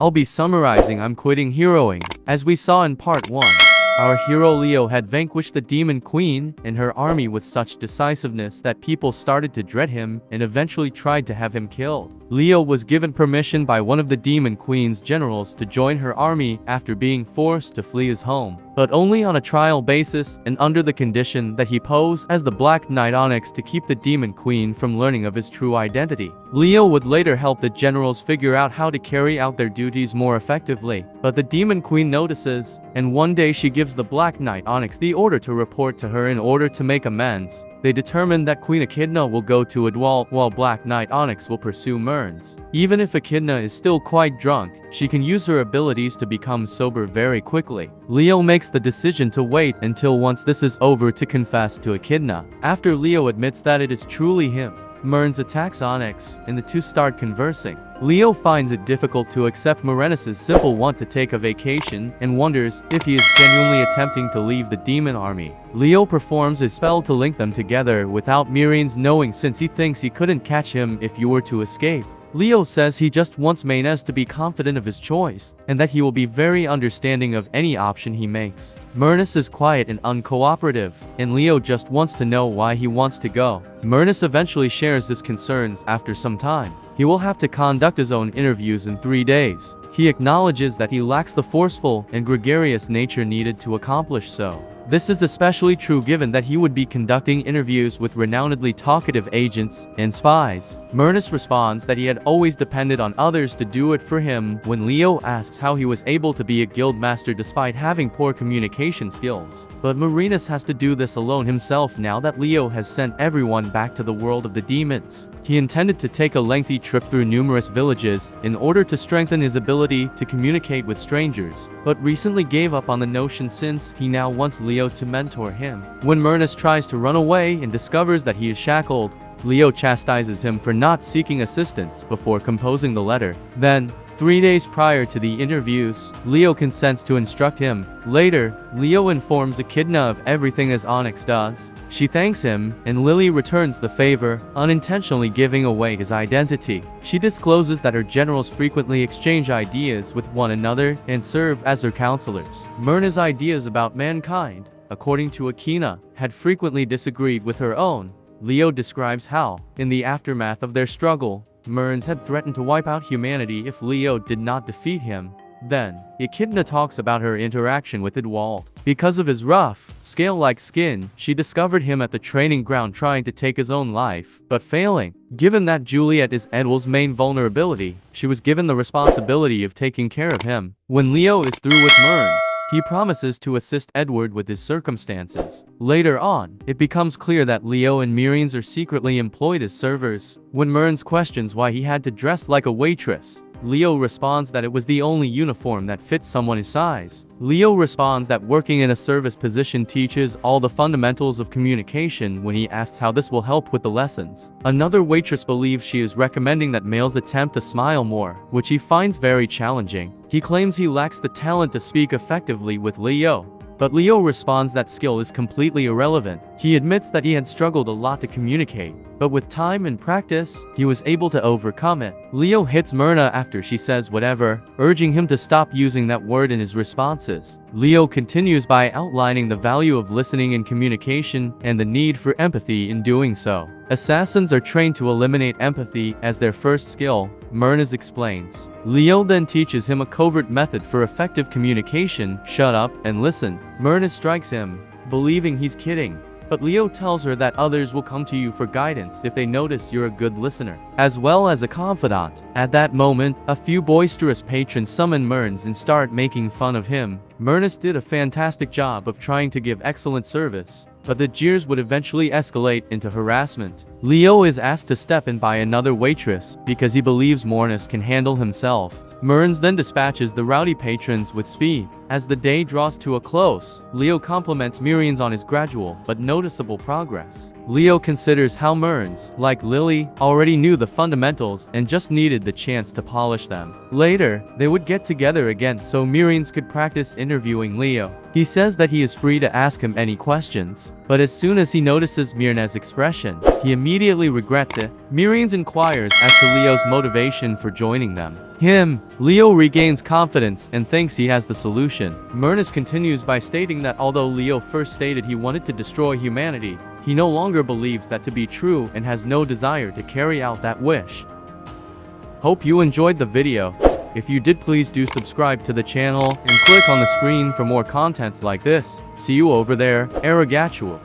I'll be summarizing. I'm quitting heroing. As we saw in part 1, our hero Leo had vanquished the Demon Queen and her army with such decisiveness that people started to dread him and eventually tried to have him killed. Leo was given permission by one of the Demon Queen's generals to join her army after being forced to flee his home, but only on a trial basis and under the condition that he pose as the Black Knight Onyx to keep the Demon Queen from learning of his true identity. Leo would later help the generals figure out how to carry out their duties more effectively, but the Demon Queen notices, and one day she gives the Black Knight Onyx the order to report to her in order to make amends. They determine that Queen Echidna will go to Adwal while Black Knight Onyx will pursue Mearns. Even if Echidna is still quite drunk, she can use her abilities to become sober very quickly. Leo makes the decision to wait until once this is over to confess to Echidna. After Leo admits that it is truly him, Mearns attacks Onyx, and the two start conversing. Leo finds it difficult to accept Merenis's simple want to take a vacation and wonders if he is genuinely attempting to leave the demon army. Leo performs a spell to link them together without Mearns knowing, since he thinks he couldn't catch him if you were to escape. Leo says he just wants Mearns to be confident of his choice, and that he will be very understanding of any option he makes. Mearns is quiet and uncooperative, and Leo just wants to know why he wants to go. Mearns eventually shares his concerns after some time. He will have to conduct his own interviews in 3 days. He acknowledges that he lacks the forceful and gregarious nature needed to accomplish so. This is especially true given that he would be conducting interviews with renownedly talkative agents and spies. Mearns responds that he had always depended on others to do it for him when Leo asks how he was able to be a guild master despite having poor communication skills. But Mearns has to do this alone himself now that Leo has sent everyone back to the world of the demons. He intended to take a lengthy trip through numerous villages in order to strengthen his ability to communicate with strangers, but recently gave up on the notion since he now wants Leo to mentor him. When Mearns tries to run away and discovers that he is shackled, Leo chastises him for not seeking assistance before composing the letter. Then, 3 days prior to the interviews, Leo consents to instruct him. Later, Leo informs Echidna of everything as Onyx does. She thanks him, and Lily returns the favor, unintentionally giving away his identity. She discloses that her generals frequently exchange ideas with one another and serve as her counselors. Mearns' ideas about mankind, according to Echidna, had frequently disagreed with her own. Leo describes how, in the aftermath of their struggle, Mearns had threatened to wipe out humanity if Leo did not defeat him. Then, Echidna talks about her interaction with Adwald. Because of his rough, scale-like skin, she discovered him at the training ground trying to take his own life, but failing. Given that Juliet is Adwald's main vulnerability, she was given the responsibility of taking care of him. When Leo is through with Mearns, he promises to assist Edward with his circumstances. Later on, it becomes clear that Leo and Mearns are secretly employed as servers. When Mearns questions why he had to dress like a waitress, Leo responds that it was the only uniform that fits someone his size. Leo responds that working in a service position teaches all the fundamentals of communication when he asks how this will help with the lessons. Another waitress believes she is recommending that males attempt to smile more, which he finds very challenging. He claims he lacks the talent to speak effectively with Leo, but Leo responds that skill is completely irrelevant. He admits that he had struggled a lot to communicate, but with time and practice, he was able to overcome it. Leo hits Myrna after she says whatever, urging him to stop using that word in his responses. Leo continues by outlining the value of listening and communication and the need for empathy in doing so. Assassins are trained to eliminate empathy as their first skill, Mearns explains. Leo then teaches him a covert method for effective communication: shut up and listen. Mearns strikes him, believing he's kidding, but Leo tells her that others will come to you for guidance if they notice you're a good listener, as well as a confidant. At that moment, a few boisterous patrons summon Mearns and start making fun of him. Mearns did a fantastic job of trying to give excellent service, but the jeers would eventually escalate into harassment. Leo is asked to step in by another waitress because he believes Mearns can handle himself. Mearns then dispatches the rowdy patrons with speed. As the day draws to a close, Leo compliments Mearns on his gradual but noticeable progress. Leo considers how Mearns, like Lily, already knew the fundamentals and just needed the chance to polish them. Later, they would get together again so Mearns could practice interviewing Leo. He says that he is free to ask him any questions, but as soon as he notices Mearns' expression, he immediately regrets it. Mearns inquires as to Leo's motivation for joining them. Leo regains confidence and thinks he has the solution. Myrnus continues by stating that although Leo first stated he wanted to destroy humanity, he no longer believes that to be true and has no desire to carry out that wish. Hope you enjoyed the video. If you did, please do subscribe to the channel and click on the screen for more contents like this. See you over there, Arigatou.